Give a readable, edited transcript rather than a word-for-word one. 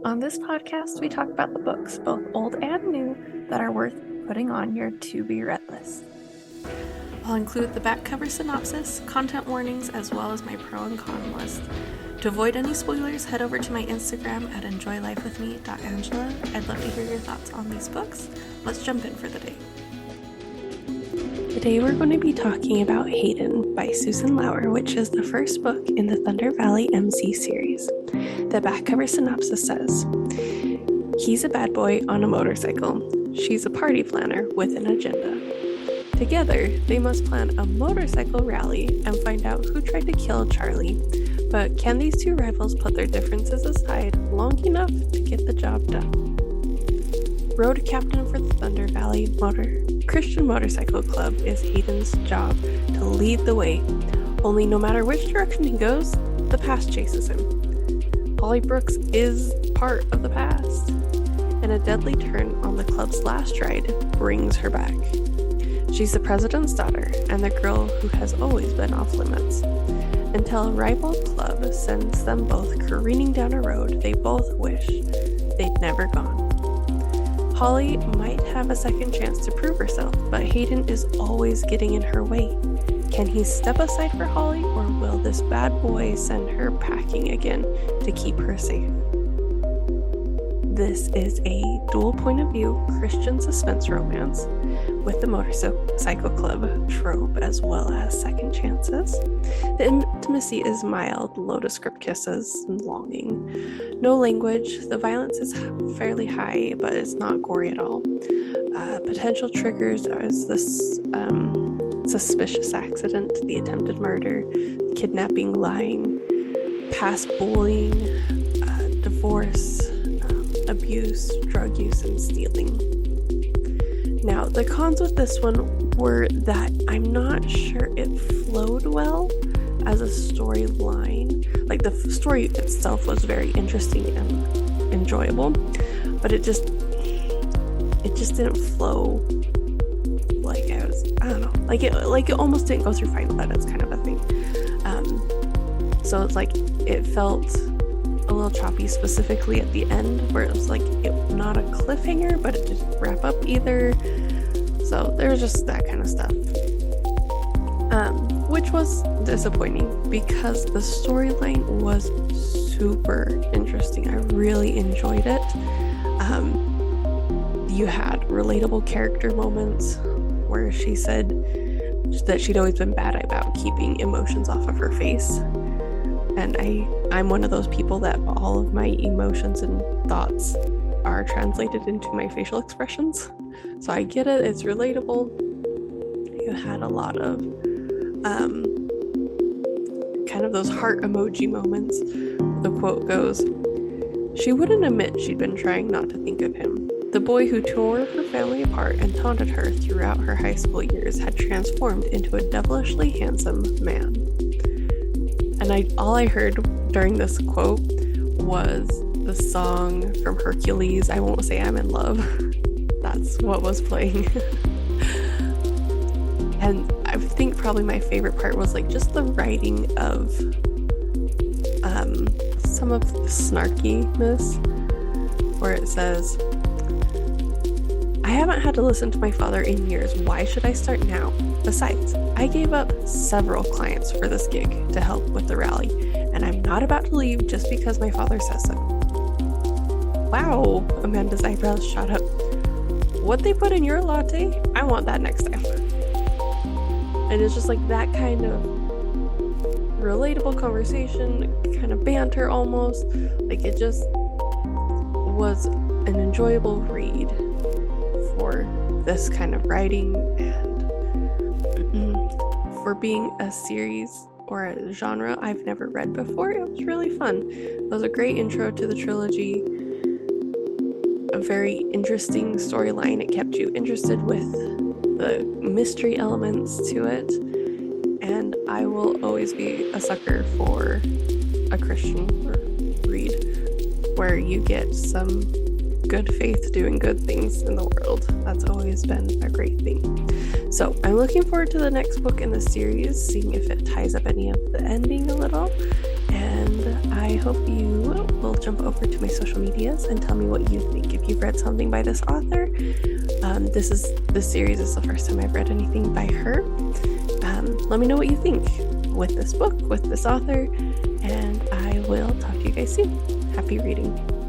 On this podcast, we talk about the books, both old and new, that are worth putting on your to-be-read list. I'll include the back cover synopsis, content warnings, as well as my pro and con list. To avoid any spoilers, head over to my Instagram at enjoylifewithme.angela. I'd love to hear your thoughts on these books. Let's jump in for the day. Today we're going to be talking about Haden by Susan Lauer, which is the first book in the Thunder Valley MC series. The back cover synopsis says, he's a bad boy on a motorcycle. She's a party planner with an agenda. Together, they must plan a motorcycle rally and find out who tried to kill Charlie. But can these two rivals put their differences aside long enough to get the job done? Road captain for the Thunder Valley Christian Motorcycle Club is Haden's job to lead the way. Only no matter which direction he goes, the past chases him. Holly Brooks is part of the past, and a deadly turn on the club's last ride brings her back. She's the president's daughter and the girl who has always been off limits, until a rival club sends them both careening down a road they both wish they'd never gone. Holly might have a second chance to prove herself, but Haden is always getting in her way. Can he step aside for Holly, or will this bad boy send her packing again to keep her safe? This is a dual point of view Christian suspense romance with the motorcycle club trope as well as second chances. The intimacy is mild, low to script kisses and longing. No language, the violence is fairly high, but it's not gory at all. Potential triggers are this suspicious accident, the attempted murder, kidnapping, lying, past bullying, divorce, abuse, drug use, and stealing. Now, the cons with this one were that I'm not sure it flowed well as a storyline. Like, the story itself was very interesting and enjoyable, but it just didn't flow like I don't know, like it almost didn't go through final edits kind of a thing. So it's like it felt a little choppy, specifically at the end, where it was like not a cliffhanger, but it didn't wrap up either. So there was just that kind of stuff, which was disappointing because the storyline was super interesting. I really enjoyed it. You had relatable character moments where she said that she'd always been bad about keeping emotions off of her face. And I'm one of those people that all of my emotions and thoughts are translated into my facial expressions. So I get it, it's relatable. You had a lot of kind of those heart emoji moments. The quote goes, she wouldn't admit she'd been trying not to think of him. The boy who tore her family apart and taunted her throughout her high school years had transformed into a devilishly handsome man. And all I heard during this quote was the song from Hercules, I Won't Say I'm in Love. That's what was playing. And I think probably my favorite part was like just the writing of some of the snarkiness, where it says, I haven't had to listen to my father in years. Why should I start now? Besides, I gave up several clients for this gig to help with the rally, and I'm not about to leave just because my father says so. Wow, Amanda's eyebrows shot up. What they put in your latte? I want that next time. And it's just like that kind of relatable conversation, kind of banter almost. Like it just was an enjoyable read for this kind of writing, and for being a series or a genre I've never read before, it was really fun. It was a great intro to the trilogy, a very interesting storyline. It kept you interested with the mystery elements to it, and I will always be a sucker for a Christian read where you get some good faith doing good things in the world. That's always been a great thing. So I'm looking forward to the next book in the series, seeing if it ties up any of the ending a little, and I hope you will jump over to my social medias and tell me what you think. If you've read something by this author, this series is the first time I've read anything by her. Let me know what you think with this book, with this author, and I will talk to you guys soon. Happy reading.